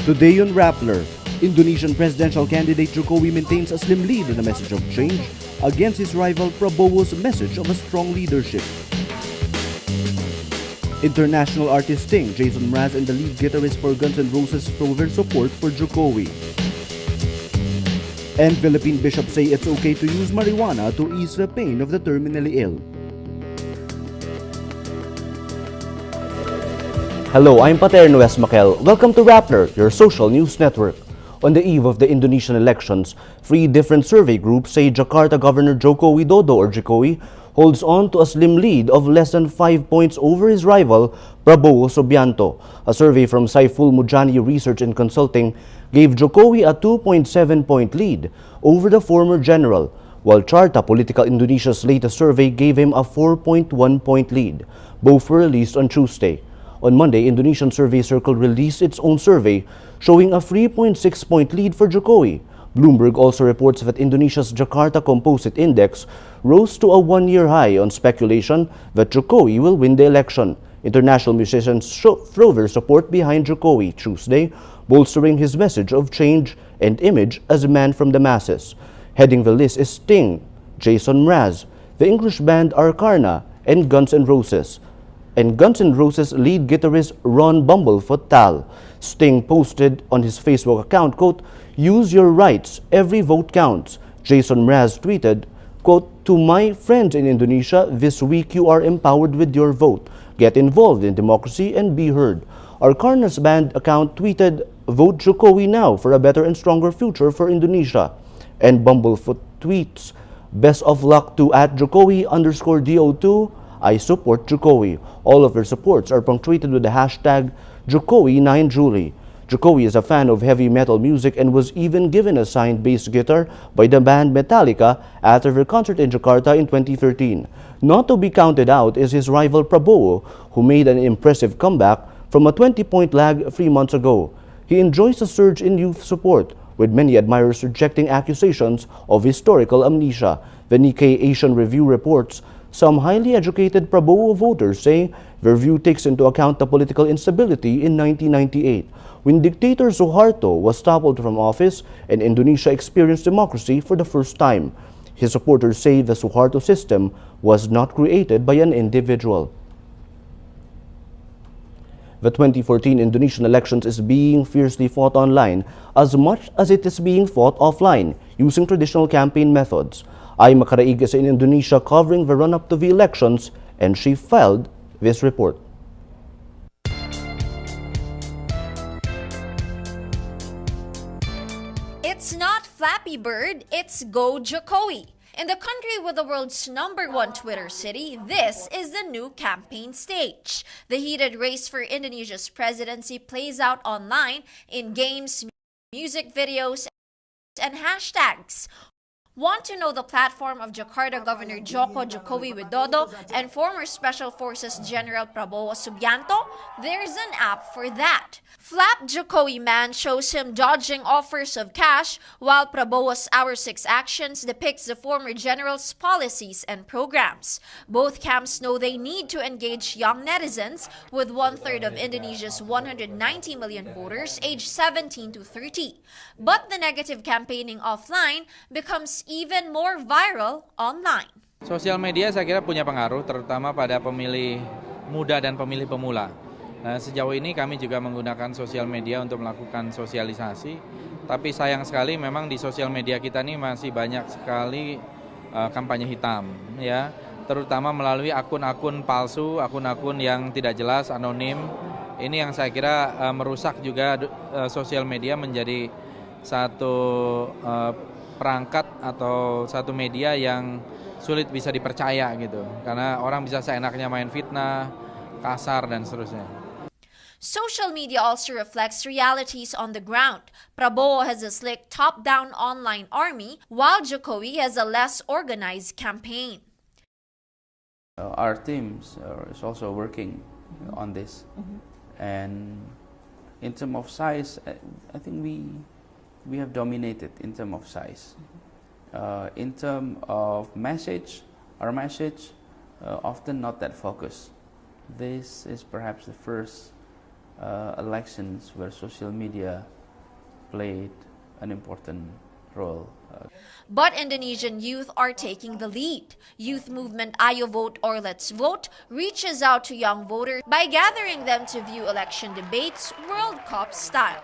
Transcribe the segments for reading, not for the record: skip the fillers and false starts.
Today on Rappler, Indonesian presidential candidate Jokowi maintains a slim lead in a message of change against his rival Prabowo's message of a strong leadership. International artist Sting, Jason Mraz, and the lead guitarist for Guns N' Roses show their support for Jokowi. And Philippine bishops say it's okay to use marijuana to ease the pain of the terminally ill. Hello, I'm Paterno S. Makel. Welcome to Rappler, your social news network. On the eve of the Indonesian elections, 3 different survey groups say Jakarta Governor Joko Widodo or Jokowi holds on to a slim lead of less than 5 points over his rival, Prabowo Subianto. A survey from Saiful Mujani Research and Consulting gave Jokowi a 2.7-point lead over the former general, while Carta Political Indonesia's latest survey gave him a 4.1-point lead. Both were released on Tuesday. On Monday, Indonesian Survey Circle released its own survey showing a 3.6-point lead for Jokowi. Bloomberg also reports that Indonesia's Jakarta Composite Index rose to a 1-year high on speculation that Jokowi will win the election. International musicians throw their support behind Jokowi Tuesday, bolstering his message of change and image as a man from the masses. Heading the list is Sting, Jason Mraz, the English band Arkarna, and Guns N' Roses. And Guns N' Roses lead guitarist Ron Bumblefoot Tal. Sting posted on his Facebook account, quote, "Use your rights, every vote counts." Jason Mraz tweeted, quote, "To my friends in Indonesia, this week you are empowered with your vote. Get involved in democracy and be heard." Arkarna's band account tweeted, "Vote Jokowi now for a better and stronger future for Indonesia." And Bumblefoot tweets, "Best of luck to @Jokowi_DO2. I support Jokowi." All of their supports are punctuated with the hashtag Jokowi9Julie. Jokowi is a fan of heavy metal music and was even given a signed bass guitar by the band Metallica after their concert in Jakarta in 2013. Not to be counted out is his rival Prabowo, who made an impressive comeback from a 20-point lag 3 months ago. He enjoys a surge in youth support, with many admirers rejecting accusations of historical amnesia. The Nikkei Asian Review reports some highly educated Prabowo voters say their view takes into account the political instability in 1998, when dictator Suharto was toppled from office and Indonesia experienced democracy for the first time. His supporters say the Suharto system was not created by an individual. The 2014 Indonesian elections is being fiercely fought online as much as it is being fought offline using traditional campaign methods. Ay Makaraig is in Indonesia covering the run-up to the elections, and she filed this report. It's not Flappy Bird, it's Go Jokowi. In the country with the world's #1 Twitter city, this is the new campaign stage. The heated race for Indonesia's presidency plays out online in games, music videos, and hashtags. Want to know the platform of Jakarta Governor Joko Jokowi Widodo and former Special Forces General Prabowo Subianto? There's an app for that. Flap Jokowi Man shows him dodging offers of cash, while Prabowo's Hour 6 actions depicts the former general's policies and programs. Both camps know they need to engage young netizens, with 1/3 of Indonesia's 190 million voters aged 17 to 30. But the negative campaigning offline becomes even more viral online. Sosial media saya kira punya pengaruh terutama pada pemilih muda dan pemilih pemula. Nah, sejauh ini kami juga menggunakan sosial media untuk melakukan sosialisasi. Tapi sayang sekali memang di sosial media kita ini masih banyak sekali kampanye hitam, ya, terutama melalui akun-akun palsu, akun-akun yang tidak jelas, anonim. Ini yang saya kira merusak juga sosial media menjadi satu perangkat atau satu media yang sulit bisa dipercaya gitu, karena orang bisa seenaknya main fitnah, kasar dan seterusnya. Social media also reflects realities on the ground. Prabowo has a slick top-down online army, while Jokowi has a less organized campaign. Our teams is also working on this, and in terms of size, I think we have dominated in terms of size. In terms of message, our message often not that focused. This is perhaps the first elections where social media played an important role. But Indonesian youth are taking the lead. Youth movement Ayo Vote or Let's Vote reaches out to young voters by gathering them to view election debates World Cup style.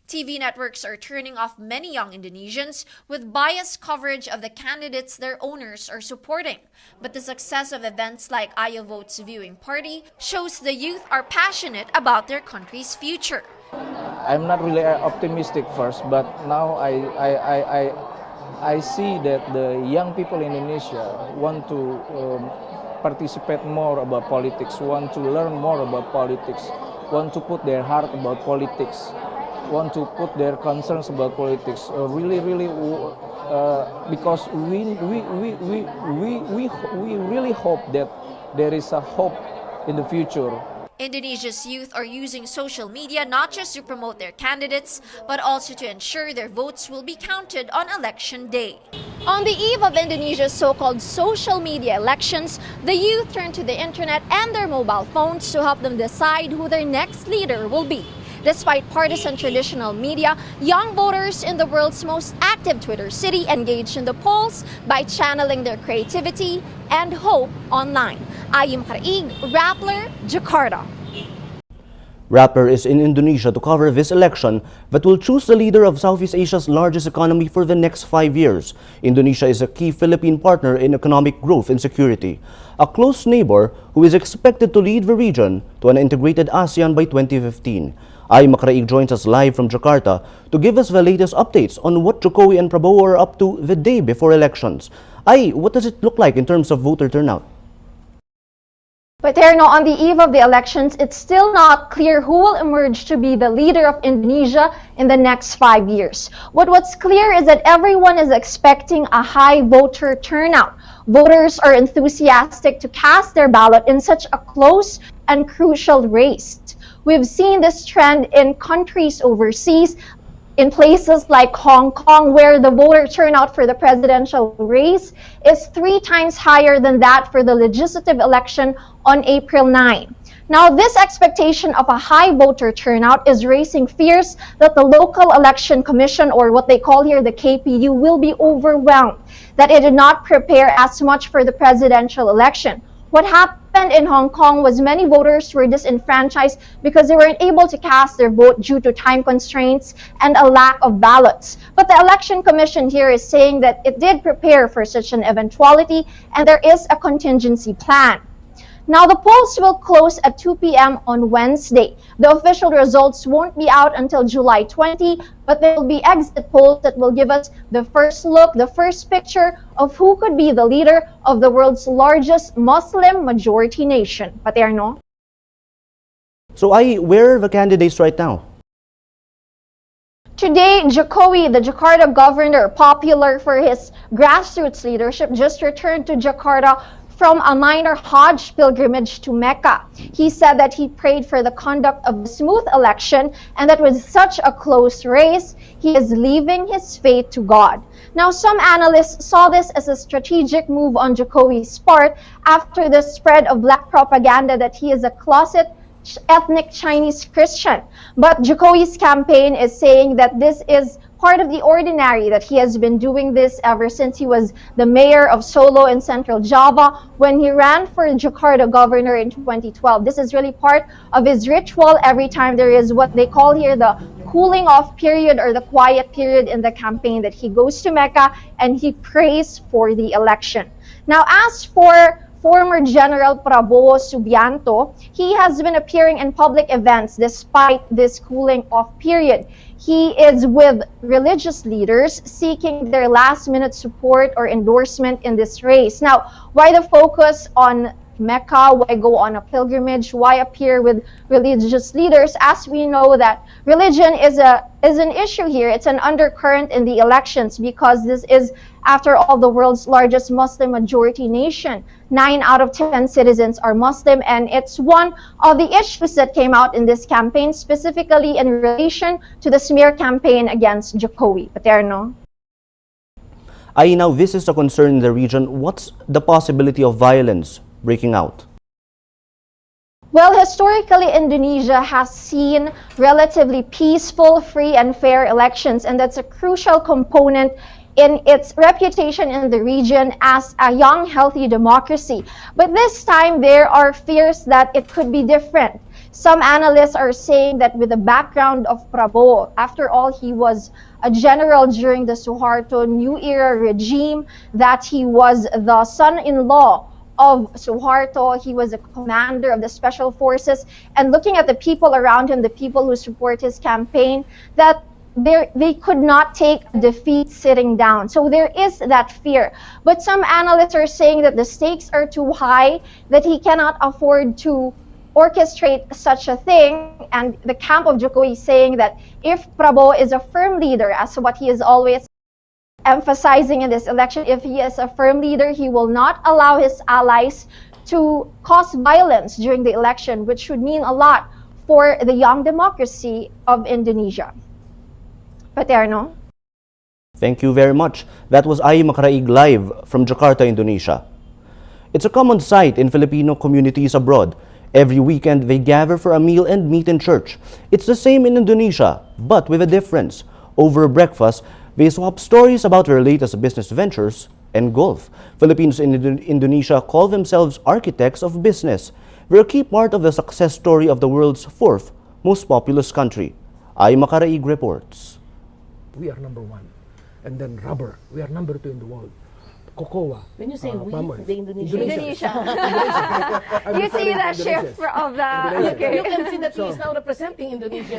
TV networks are turning off many young Indonesians with biased coverage of the candidates their owners are supporting. But the success of events like Ayo Vote's viewing party shows the youth are passionate about their country's future. I'm not really optimistic first, but now I see that the young people in Indonesia want to participate more about politics, want to learn more about politics, want to put their heart about politics, want to put their concerns about politics. Because we really hope that there is a hope in the future. Indonesia's youth are using social media not just to promote their candidates, but also to ensure their votes will be counted on election day. On the eve of Indonesia's so-called social media elections, the youth turn to the internet and their mobile phones to help them decide who their next leader will be. Despite partisan traditional media, young voters in the world's most active Twitter city engage in the polls by channeling their creativity and hope online. Ayim Karaig, Rappler, Jakarta. Rappler is in Indonesia to cover this election that will choose the leader of Southeast Asia's largest economy for the next 5 years. Indonesia is a key Philippine partner in economic growth and security, a close neighbor who is expected to lead the region to an integrated ASEAN by 2015. Ay Makaraig joins us live from Jakarta to give us the latest updates on what Jokowi and Prabowo are up to the day before elections. Ay, what does it look like in terms of voter turnout? Paterno, on the eve of the elections, it's still not clear who will emerge to be the leader of Indonesia in the next 5 years. What's clear is that everyone is expecting a high voter turnout. Voters are enthusiastic to cast their ballot in such a close and crucial race. We've seen this trend in countries overseas, in places like Hong Kong, where the voter turnout for the presidential race is 3 times higher than that for the legislative election on April 9. Now, this expectation of a high voter turnout is raising fears that the local election commission, or what they call here the KPU, will be overwhelmed, that it did not prepare as much for the presidential election. What happened in Hong Kong was many voters were disenfranchised because they weren't able to cast their vote due to time constraints and a lack of ballots. But the election commission here is saying that it did prepare for such an eventuality and there is a contingency plan. Now, the polls will close at 2 p.m. on Wednesday. The official results won't be out until July 20, but there will be exit polls that will give us the first look, the first picture of who could be the leader of the world's largest Muslim majority nation. Paterno? So, Ay, where are the candidates right now? Today, Jokowi, the Jakarta governor, popular for his grassroots leadership, just returned to Jakarta from a minor Hajj pilgrimage to Mecca. He said that he prayed for the conduct of a smooth election and that with such a close race, he is leaving his faith to God. Now, some analysts saw this as a strategic move on Jokowi's part after the spread of black propaganda that he is a closet ethnic Chinese Christian. But Jokowi's campaign is saying that this is part of the ordinary, that he has been doing this ever since he was the mayor of Solo in Central Java when he ran for Jakarta governor in 2012. This is really part of his ritual every time there is what they call here the cooling off period or the quiet period in the campaign, that he goes to Mecca and he prays for the election. Now, as for former General Prabowo Subianto, he has been appearing in public events despite this cooling off period. He is with religious leaders seeking their last-minute support or endorsement in this race. Now, why the focus on Mecca? Why go on a pilgrimage? Why appear with religious leaders? As we know that religion is an issue here. It's an undercurrent in the elections because this is, after all, the world's largest Muslim majority nation. 9 out of 10 citizens are Muslim, and it's one of the issues that came out in this campaign, specifically in relation to the smear campaign against Jokowi. Paterno? Ay, now this is a concern in the region. What's the possibility of violence breaking out? Well, historically, Indonesia has seen relatively peaceful, free, and fair elections, and that's a crucial component in its reputation in the region as a young, healthy democracy. But this time, there are fears that it could be different. Some analysts are saying that with the background of Prabowo, after all, he was a general during the Suharto New Era regime, that he was the son-in-law of Suharto, he was a commander of the special forces, and looking at the people around him, the people who support his campaign, that they could not take defeat sitting down. So there is that fear. But some analysts are saying that the stakes are too high, that he cannot afford to orchestrate such a thing, and the camp of Jokowi is saying that if Prabowo is a firm leader, as what he is always emphasizing in this election, if he is a firm leader, he will not allow his allies to cause violence during the election, which would mean a lot for the young democracy of Indonesia. Paterno? Thank you very much. That was Ai Makaraig live from Jakarta, Indonesia. It's a common sight in Filipino communities abroad. Every weekend, they gather for a meal and meet in church. It's the same in Indonesia, but with a difference. Over breakfast, they swap stories about their latest business ventures and golf. Filipinos in Indonesia call themselves architects of business. They're a key part of the success story of the world's fourth most populous country. Ai Makaraig reports. We are number one. And then rubber, we are number 2 in the world. Cocoa. When you say we, palm oil. the Indonesian. Indonesia. I'm You see referring that to shift Indonesians. of the... Indonesians. You can see that he is now representing Indonesia.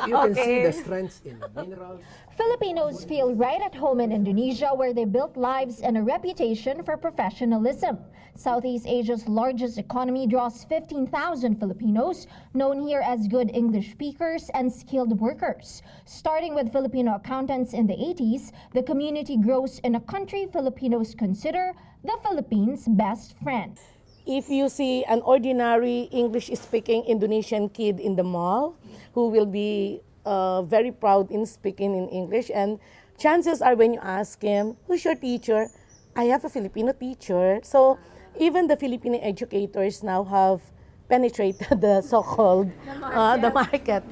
You can see the strengths in minerals. Filipinos feel right at home in Indonesia, where they built lives and a reputation for professionalism. Southeast Asia's largest economy draws 15,000 Filipinos, known here as good English speakers and skilled workers. Starting with Filipino accountants in the 80s, the community grows in a country Filipinos consider the Philippines' best friend. If you see an ordinary English-speaking Indonesian kid in the mall who will be very proud in speaking in English, and chances are when you ask him, who's your teacher? I have a Filipino teacher. So even the Filipino educators now have penetrated the so-called the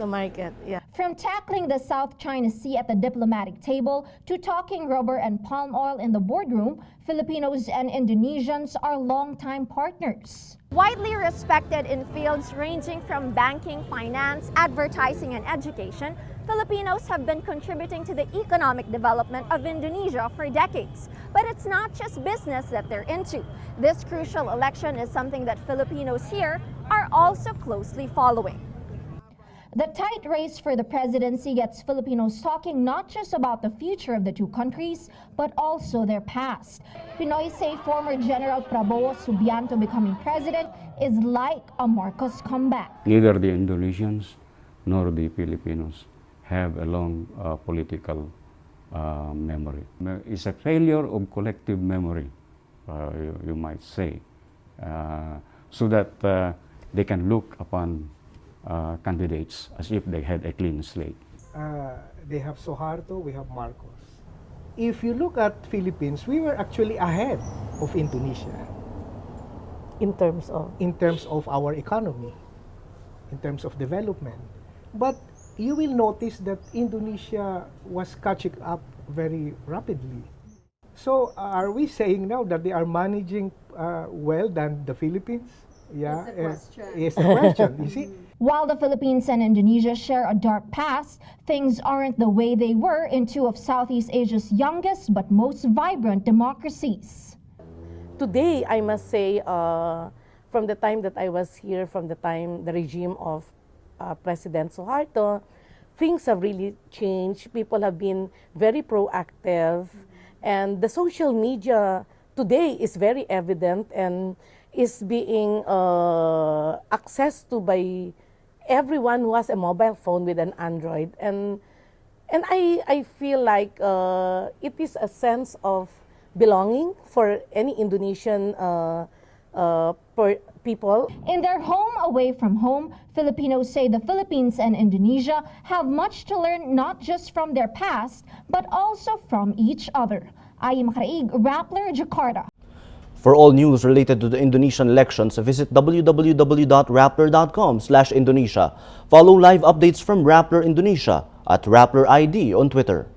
market. Yeah. From tackling the South China Sea at the diplomatic table to talking rubber and palm oil in the boardroom, Filipinos and Indonesians are longtime partners. Widely respected in fields ranging from banking, finance, advertising, and education, Filipinos have been contributing to the economic development of Indonesia for decades. But it's not just business that they're into. This crucial election is something that Filipinos here are also closely following. The tight race for the presidency gets Filipinos talking not just about the future of the two countries, but also their past. Pinoy say former General Prabowo Subianto becoming president is like a Marcos comeback. Neither the Indonesians nor the Filipinos have a long political memory. It's a failure of collective memory, you might say, so that they can look upon candidates as if they had a clean slate. They have Suharto, we have Marcos. If you look at Philippines, we were actually ahead of Indonesia In terms of our economy, in terms of development. But you will notice that Indonesia was catching up very rapidly. So are we saying now that they are managing well than the Philippines? Yeah, it's a question. You see. While the Philippines and Indonesia share a dark past, things aren't the way they were in two of Southeast Asia's youngest but most vibrant democracies. Today, I must say, from the time that I was here, from the regime of President Suharto, things have really changed. People have been very proactive, and the social media today is very evident and is being accessed to by everyone who has a mobile phone with an Android, and I feel like it is a sense of belonging for any Indonesian people. In their home away from home, Filipinos say the Philippines and Indonesia have much to learn not just from their past, but also from each other. Ai Makaraig, Rappler, Jakarta. For all news related to the Indonesian elections, visit www.rappler.com/Indonesia. Follow live updates from Rappler Indonesia at Rappler ID on Twitter.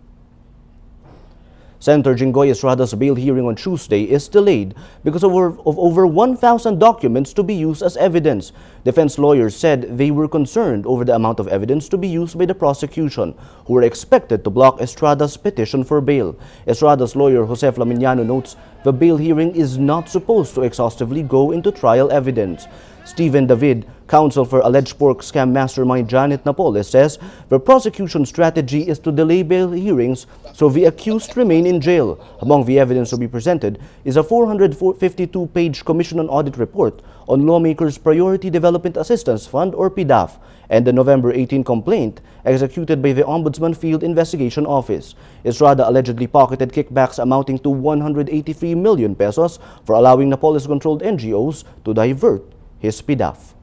Senator Jinggoy Estrada's bail hearing on Tuesday is delayed because of over 1,000 documents to be used as evidence. Defense lawyers said they were concerned over the amount of evidence to be used by the prosecution, who were expected to block Estrada's petition for bail. Estrada's lawyer Jose Flaminiano notes the bail hearing is not supposed to exhaustively go into trial evidence. Stephen David, counsel for alleged pork scam mastermind Janet Napos, says the prosecution strategy is to delay bail hearings so the accused remain in jail. Among the evidence to be presented is a 452-page Commission on Audit report on Lawmakers' Priority Development Assistance Fund or PDAF and the November 18 complaint executed by the Ombudsman Field Investigation Office. Estrada allegedly pocketed kickbacks amounting to 183 million pesos for allowing Napos-controlled NGOs to divert his PDAF.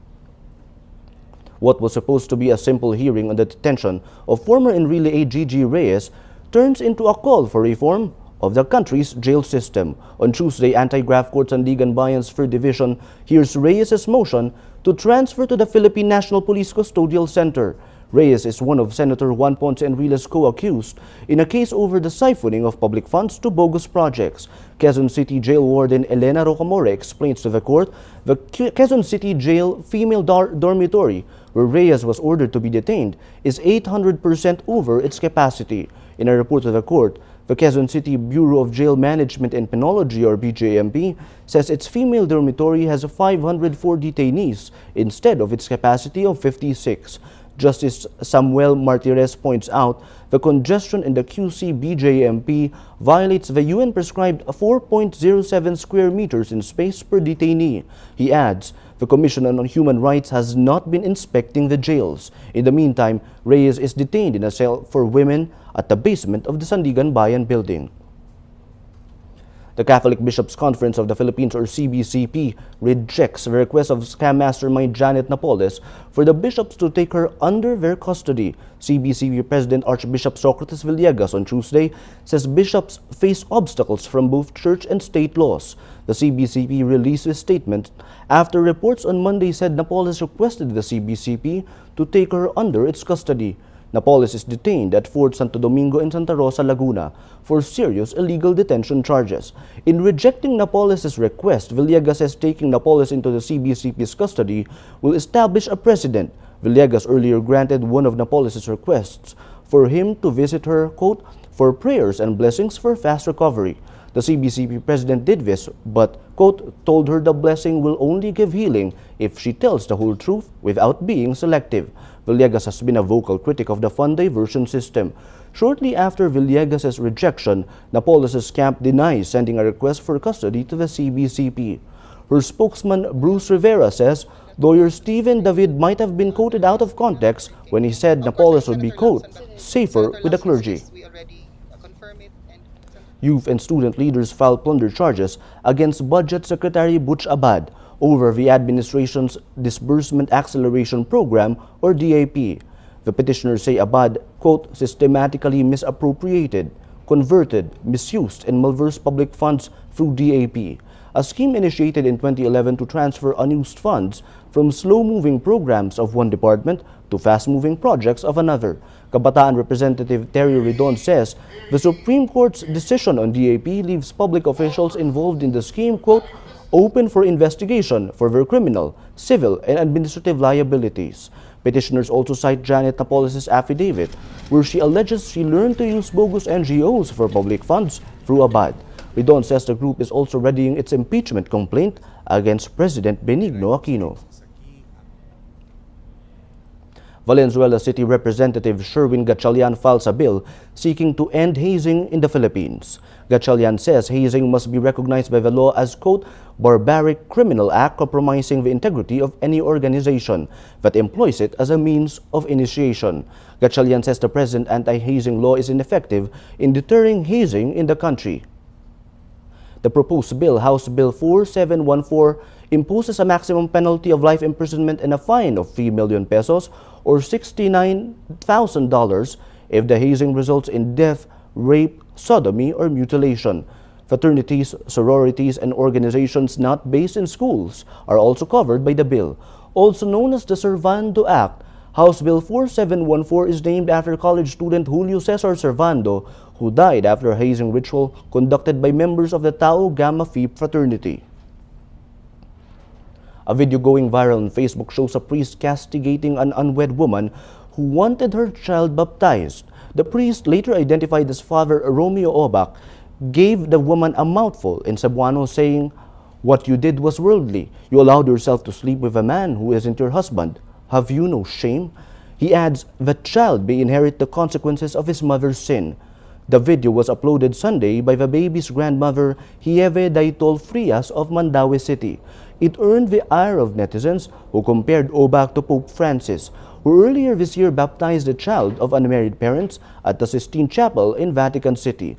What was supposed to be a simple hearing on the detention of former Enrile aide Gigi Reyes turns into a call for reform of the country's jail system. On Tuesday, Anti-Graft Court Sandigan Bayan's 3rd Division hears Reyes' motion to transfer to the Philippine National Police Custodial Center. Reyes is one of Senator Juan Ponce Enrile's co-accused in a case over the siphoning of public funds to bogus projects. Quezon City Jail Warden Elena Rocamora explains to the court the Quezon City Jail female dormitory, where Reyes was ordered to be detained, is 800% over its capacity. In a report to the court, the Quezon City Bureau of Jail Management and Penology, or BJMP, says its female dormitory has 504 detainees instead of its capacity of 56. Justice Samuel Martirez points out the congestion in the QC BJMP violates the UN-prescribed 4.07 square meters in space per detainee. He adds, the Commission on Human Rights has not been inspecting the jails. In the meantime, Reyes is detained in a cell for women at the basement of the Sandigan Bayan building. The Catholic Bishops' Conference of the Philippines, or CBCP, rejects the request of scam mastermind Janet Napos for the bishops to take her under their custody. CBCP President Archbishop Socrates Villegas on Tuesday says bishops face obstacles from both church and state laws. The CBCP released a statement after reports on Monday said Napos requested the CBCP to take her under its custody. Napos is detained at Fort Santo Domingo in Santa Rosa, Laguna for serious illegal detention charges. In rejecting Napos' request, Villegas says taking Napos into the CBCP's custody will establish a precedent. Villegas earlier granted one of Napos' requests for him to visit her, quote, for prayers and blessings for fast recovery. The CBCP president did this, but, quote, told her the blessing will only give healing if she tells the whole truth without being selective. Villegas has been a vocal critic of the fund diversion system. Shortly after Villegas' rejection, Napos' camp denies sending a request for custody to the CBCP. Her spokesman, Bruce Rivera, says lawyer Stephen David might have been quoted out of context when he said Napos would be, quote, safer with the clergy. Youth and student leaders filed plunder charges against Budget Secretary Butch Abad over the administration's Disbursement Acceleration Program, or DAP. The petitioners say Abad, quote, systematically misappropriated, converted, misused, and malversed public funds through DAP, a scheme initiated in 2011 to transfer unused funds from slow-moving programs of one department to fast-moving projects of another. Kabataan Representative Terry Redon says the Supreme Court's decision on DAP leaves public officials involved in the scheme, quote, open for investigation for their criminal, civil, and administrative liabilities. Petitioners also cite Janet Napos' affidavit, where she alleges she learned to use bogus NGOs for public funds through Abad. Redon says the group is also readying its impeachment complaint against President Benigno Aquino. Valenzuela City Representative Sherwin Gatchalian files a bill seeking to end hazing in the Philippines. Gatchalian says hazing must be recognized by the law as, quote, barbaric criminal act compromising the integrity of any organization that employs it as a means of initiation. Gatchalian says the present anti-hazing law is ineffective in deterring hazing in the country. The proposed bill, House Bill 4714, imposes a maximum penalty of life imprisonment and a fine of 3 million pesos or $69,000 if the hazing results in death, rape, sodomy, or mutilation. Fraternities, sororities, and organizations not based in schools are also covered by the bill. Also known as the Servando Act, House Bill 4714 is named after college student Julio Cesar Servando, who died after a hazing ritual conducted by members of the Tau Gamma Phi fraternity. A video going viral on Facebook shows a priest castigating an unwed woman who wanted her child baptized. The priest, later identified as Father Romeo Obak, gave the woman a mouthful in Cebuano, saying, "What you did was worldly. You allowed yourself to sleep with a man who isn't your husband. Have you no shame?" He adds, "The child may inherit the consequences of his mother's sin." The video was uploaded Sunday by the baby's grandmother, Hieve Daitol Frias of Mandaue City. It earned the ire of netizens who compared Obak to Pope Francis, who earlier this year baptized a child of unmarried parents at the Sistine Chapel in Vatican City.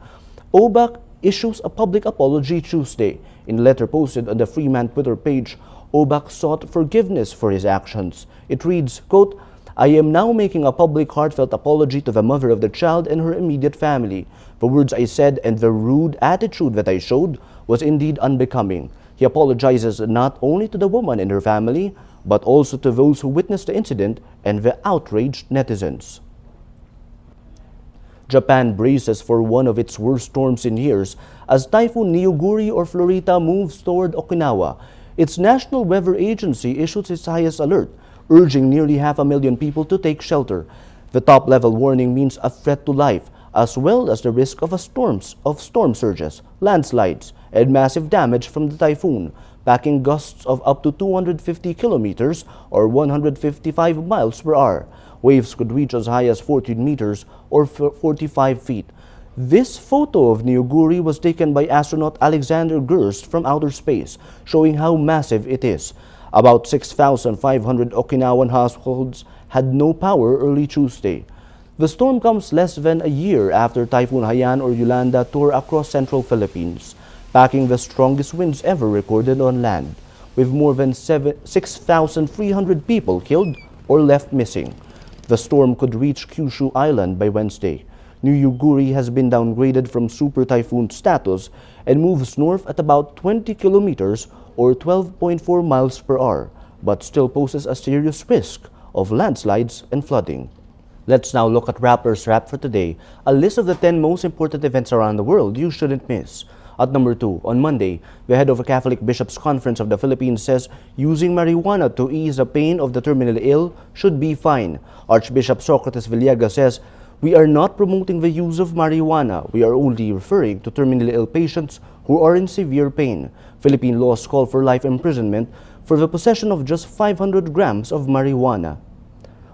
Obak issues a public apology Tuesday. In a letter posted on the Freeman Twitter page, Obak sought forgiveness for his actions. It reads, quote, "I am now making a public heartfelt apology to the mother of the child and her immediate family. The words I said and the rude attitude that I showed was indeed unbecoming." He apologizes not only to the woman and her family, but also to those who witnessed the incident and the outraged netizens. Japan braces for one of its worst storms in years as Typhoon Neoguri or Florita moves toward Okinawa. Its National Weather Agency issued its highest alert, urging nearly 500,000 people to take shelter. The top-level warning means a threat to life, as well as the risk of storm surges, landslides, and massive damage from the typhoon, packing gusts of up to 250 kilometers or 155 miles per hour. Waves could reach as high as 14 meters or 45 feet. This photo of Neoguri was taken by astronaut Alexander Gerst from outer space, showing how massive it is. About 6,500 Okinawan households had no power early Tuesday. The storm comes less than a year after Typhoon Haiyan or Yolanda tore across central Philippines, packing the strongest winds ever recorded on land, with more than 6,300 people killed or left missing. The storm could reach Kyushu Island by Wednesday. Neoguri has been downgraded from super typhoon status and moves north at about 20 kilometers or 12.4 miles per hour, but still poses a serious risk of landslides and flooding. Let's now look at Rappler's Rap for today, a list of the 10 most important events around the world you shouldn't miss. At number 2, on Monday, the head of a Catholic Bishops' Conference of the Philippines says using marijuana to ease the pain of the terminally ill should be fine. Archbishop Socrates Villegas says, "We are not promoting the use of marijuana. We are only referring to terminally ill patients who are in severe pain." Philippine laws call for life imprisonment for the possession of just 500 grams of marijuana.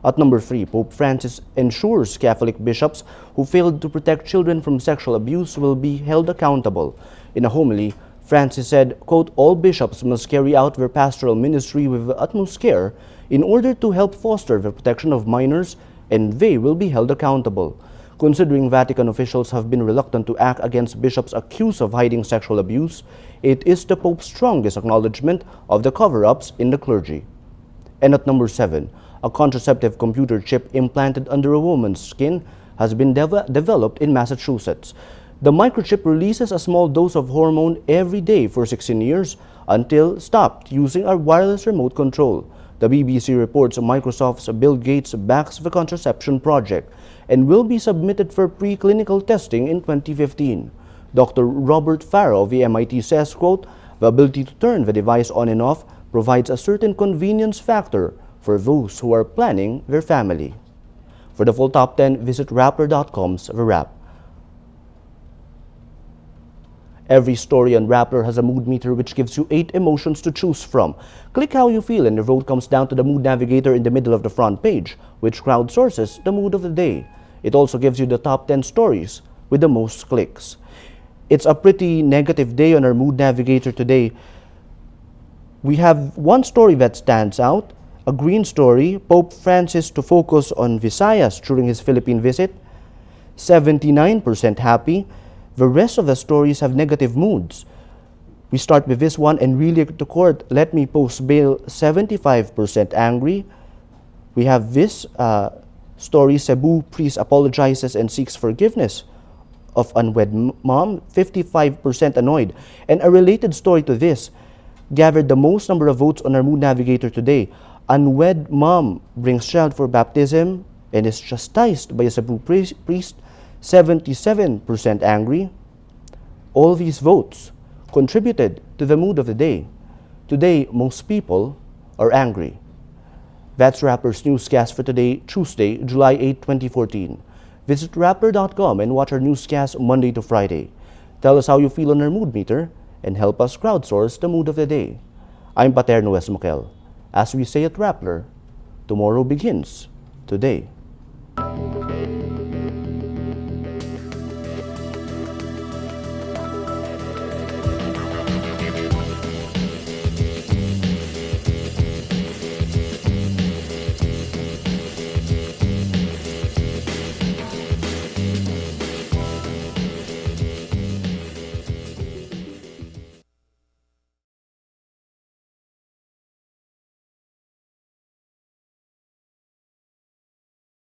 At number 3, Pope Francis ensures Catholic bishops who failed to protect children from sexual abuse will be held accountable. In a homily, Francis said, quote, "All bishops must carry out their pastoral ministry with the utmost care in order to help foster the protection of minors, and they will be held accountable." Considering Vatican officials have been reluctant to act against bishops accused of hiding sexual abuse, it is the Pope's strongest acknowledgement of the cover-ups in the clergy. And at number 7, a contraceptive computer chip implanted under a woman's skin has been developed in Massachusetts. The microchip releases a small dose of hormone every day for 16 years until stopped using a wireless remote control. The BBC reports Microsoft's Bill Gates backs the contraception project and will be submitted for preclinical testing in 2015. Dr. Robert Farrow of the MIT says, quote, "The ability to turn the device on and off provides a certain convenience factor for those who are planning their family." For the full top 10, visit Rappler.com's The Wrap. Every story on Rappler has a mood meter which gives you 8 emotions to choose from. Click how you feel and the vote comes down to the mood navigator in the middle of the front page, which crowdsources the mood of the day. It also gives you the top 10 stories with the most clicks. It's a pretty negative day on our mood navigator today. We have one story that stands out, a green story, Pope Francis to focus on Visayas during his Philippine visit, 79% happy. The rest of the stories have negative moods. We start with this one, Enrile to court, let me post bail, 75% angry. We have this story, Cebu priest apologizes and seeks forgiveness of unwed mom, 55% annoyed. And a related story to this gathered the most number of votes on our Mood Navigator today. Unwed mom brings child for baptism and is chastised by a Cebu priest, 77% angry. All these votes contributed to the mood of the day. Today, most people are angry. That's Rappler's newscast for today, Tuesday, July 8, 2014. Visit Rappler.com and watch our newscast Monday to Friday. Tell us how you feel on our mood meter and help us crowdsource the mood of the day. I'm Katerina Francisco. As we say at Rappler, tomorrow begins today.